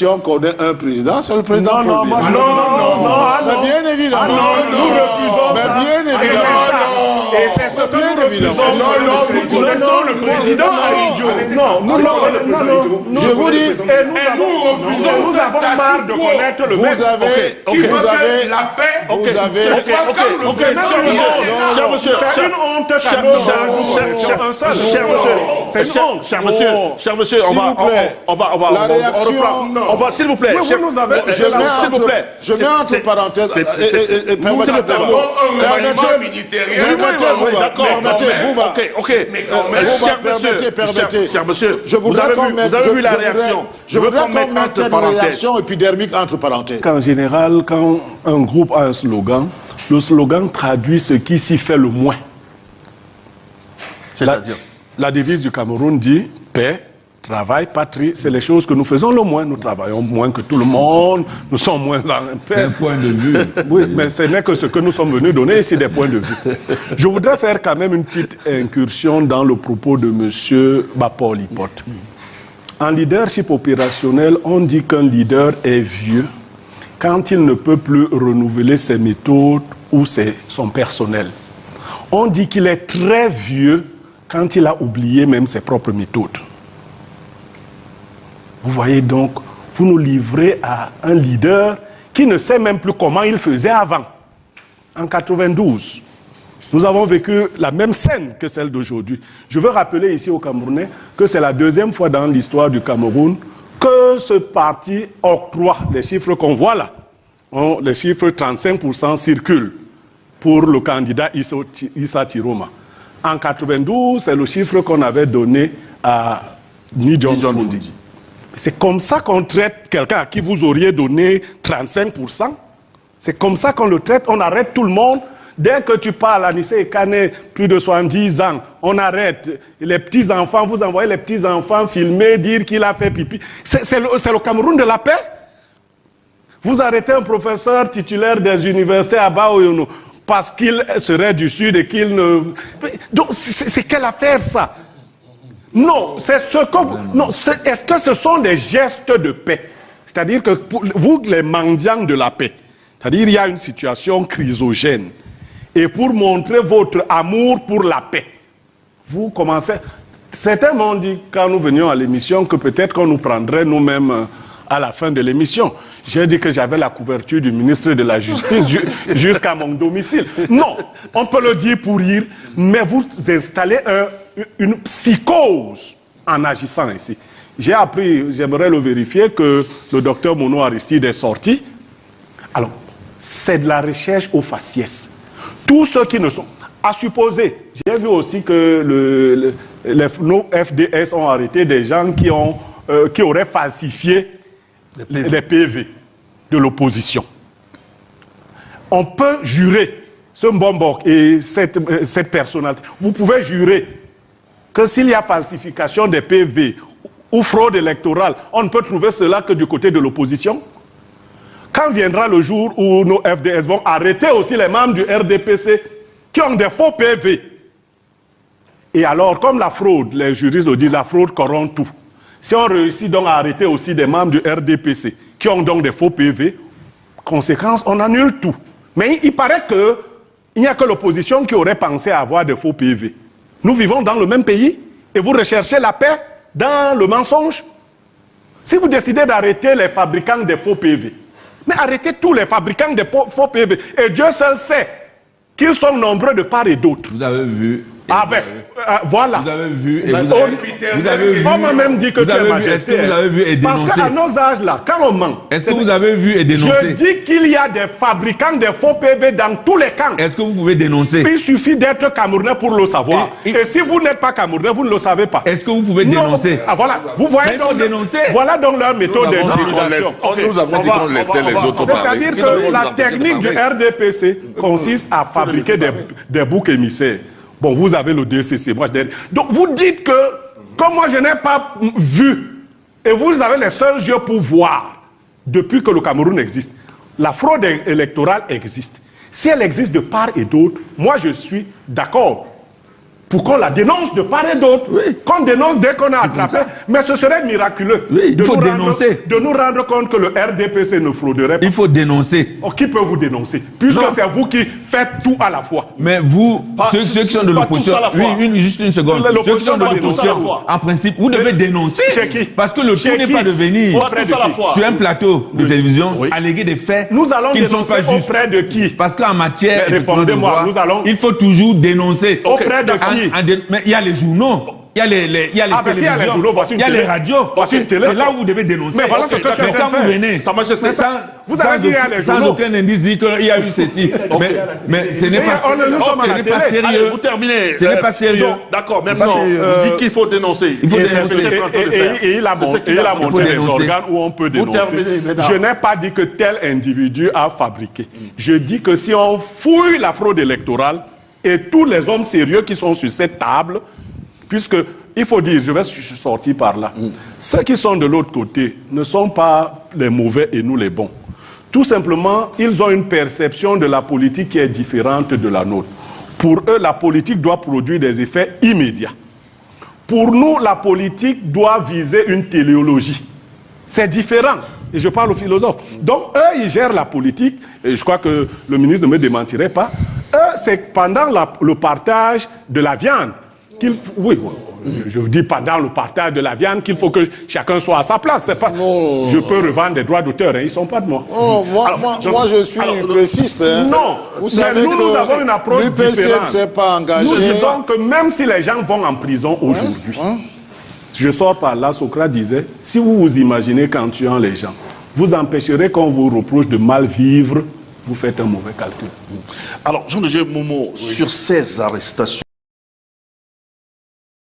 nation connaît un président, c'est le président non, premier. Mais bien évidemment. Nous refusons ça. Mais bien évidemment. Et c'est ce que nous refusons. Nous connaissons le président Aïdjo. Je vous dis, nous avons marre de connaître le maître. Vous avez la paix. Cher monsieur, c'est une honte. Cher monsieur, on va s'il vous plaît. Je mets entre parenthèses. Permettez. Cher monsieur, je voudrais qu'on mette vu la réaction. Je voudrais qu'on mette cette réaction épidermique entre parenthèses. En général, quand un groupe a un slogan, le slogan traduit ce qui s'y fait le moins. C'est-à-dire, la devise du Cameroun dit paix, travail, patrie, c'est les choses que nous faisons le moins. Nous travaillons moins que tout le monde, nous sommes moins en paix. C'est un point de vue. Oui, mais ce n'est que ce que nous sommes venus donner ici, des points de vue. Je voudrais faire quand même une petite incursion dans le propos de M. Bapol Ipote. En leadership opérationnel, on dit qu'un leader est vieux quand il ne peut plus renouveler ses méthodes ou son personnel. On dit qu'il est très vieux quand il a oublié même ses propres méthodes. Vous voyez donc, vous nous livrez à un leader qui ne sait même plus comment il faisait avant. En 92, nous avons vécu la même scène que celle d'aujourd'hui. Je veux rappeler ici aux Camerounais que c'est la deuxième fois dans l'histoire du Cameroun que ce parti octroie les chiffres qu'on voit là. Les chiffres 35% circulent pour le candidat Issa Tiroma. En 92, c'est le chiffre qu'on avait donné à Ni John Fundi. C'est comme ça qu'on traite quelqu'un à qui vous auriez donné 35%. C'est comme ça qu'on le traite. On arrête tout le monde. Dès que tu parles à Nissé Kane, plus de 70 ans, on arrête. Les petits-enfants, vous envoyez les petits-enfants filmer, dire qu'il a fait pipi. C'est le Cameroun de la paix. Vous arrêtez un professeur titulaire des universités à Baoyono parce qu'il serait du Sud et qu'il ne... Donc, c'est quelle affaire, ça? Non, c'est ce que vous... Non, est-ce que ce sont des gestes de paix? C'est-à-dire que vous, les mendiants de la paix, c'est-à-dire il y a une situation chrysogène. Et pour montrer votre amour pour la paix, vous commencez... Certains m'ont dit, quand nous venions à l'émission, que peut-être qu'on nous prendrait nous-mêmes à la fin de l'émission. J'ai dit que j'avais la couverture du ministre de la Justice jusqu'à mon domicile. Non, on peut le dire pour rire, mais vous installez une psychose en agissant ici. J'ai appris, j'aimerais le vérifier, que le docteur Mono Aristide est sorti. Alors, c'est de la recherche au faciès. Tous ceux qui ne sont... À supposer, j'ai vu aussi que nos FDS ont arrêté des gens qui auraient falsifié les PV de l'opposition. On peut jurer, ce Mbombok et cette personnalité, vous pouvez jurer que s'il y a falsification des PV ou fraude électorale, on ne peut trouver cela que du côté de l'opposition. Quand viendra le jour où nos FDS vont arrêter aussi les membres du RDPC qui ont des faux PV, et alors, comme la fraude, les juristes le disent, la fraude corrompt tout. Si on réussit donc à arrêter aussi des membres du RDPC qui ont donc des faux PV, conséquence, on annule tout. Mais il paraît qu'il n'y a que l'opposition qui aurait pensé à avoir des faux PV. Nous vivons dans le même pays et vous recherchez la paix dans le mensonge. Si vous décidez d'arrêter les fabricants des faux PV, mais arrêtez tous les fabricants des faux PV. Et Dieu seul sait qu'ils sont nombreux de part et d'autre. Vous avez vu... Ah ben, voilà. Vous avez vu et vous avez vu. On m'a même dit que tu es majesté. Est-ce que vous avez vu et dénoncé? Parce qu'à nos âges là, quand on ment... Est-ce que vous avez vu et dénoncé? Je dis qu'il y a des fabricants de faux PV dans tous les camps. Est-ce que vous pouvez dénoncer? Il suffit d'être Camerounais pour le savoir. Et si vous n'êtes pas Camerounais, vous ne le savez pas. Est-ce que vous pouvez dénoncer? Ah voilà. Vous voyez donc dénoncer. Voilà donc leur méthode d'intimidation. Nous avons dit qu'on laissait les autres parler. C'est-à-dire que la technique du RDPC consiste à fabriquer des boucs émissaires. Bon, vous avez le DCC. Donc, vous dites que, comme moi, je n'ai pas vu, et vous avez les seuls yeux pour voir, depuis que le Cameroun existe, la fraude électorale existe. Si elle existe de part et d'autre, moi, je suis d'accord pour qu'on la dénonce de part et d'autre. Oui. Qu'on dénonce dès qu'on a attrapé. Mais ce serait miraculeux Oui, il faut dénoncer. de nous rendre compte que le RDPC ne frauderait pas. Il faut dénoncer. Oh, qui peut vous dénoncer? Puisque c'est vous qui faites tout à la fois. Mais vous, ceux qui sont de pas l'opposition, tous à la fois. oui, juste une seconde. Ceux qui sont de l'opposition, en principe, vous devez dénoncer. Chez qui? Parce que le Chez tout n'est qui? pas de venir Auprès de tous à la qui? fois. sur un plateau de télévision, alléguer des faits Nous allons qui ne sont dénoncer pas justes. auprès de qui? Parce qu'en matière Mais répondez-moi, de droit, nous allons- il faut toujours dénoncer. Auprès de qui? Mais il y a les journaux, il y a les Ah, ben, s'il y a les télévisions, journaux, voici une il y a télé. les radios. Voici une télé. C'est là où vous devez dénoncer. Mais voilà ce que je suis en Mais train quand de vous faire. venez, Sa Majesté, Vous avez dit il y a les sans journaux. aucun indice dit qu'il y a eu ceci. Mais ce n'est pas, Nous sommes à ce la n'est pas télé. sérieux. Allez, vous terminez. Ce n'est pas sérieux. D'accord, maintenant, vous dites qu'il faut dénoncer. Il faut Et dénoncer. c'est ce qu'il est en train de faire. Et il a C'est ce monté, qu'il il a est en train de monté faire. les dénoncer. organes où on peut dénoncer. terminez maintenant. Je n'ai pas dit que tel individu a fabriqué. Je dis que si on fouille la fraude électorale et tous les hommes sérieux qui sont sur cette table, puisque, il faut dire, je vais sortir par là, ceux qui sont de l'autre côté ne sont pas les mauvais et nous les bons. Tout simplement, ils ont une perception de la politique qui est différente de la nôtre. Pour eux, la politique doit produire des effets immédiats. Pour nous, la politique doit viser une téléologie. C'est différent. Et je parle aux philosophes. Donc, eux, ils gèrent la politique. Et je crois que le ministre ne me démentirait pas. Eux, c'est pendant le partage de la viande qu'il faut... Oui, je vous dis pendant le partage de la viande qu'il faut que chacun soit à sa place. C'est pas... Je peux revendre des droits d'auteur. Hein, ils ne sont pas de moi. Oh, moi, je suis UPCiste. Hein. Non. Vous savez nous avons une approche l'UPC différente. ne s'est pas engagé. Nous disons que même si les gens vont en prison aujourd'hui, je sors par là, Socrate disait, si vous vous imaginez qu'en tuant les gens, vous empêcherez qu'on vous reproche de mal vivre, vous faites un mauvais calcul. Alors, Jean de Momo, sur ces arrestations,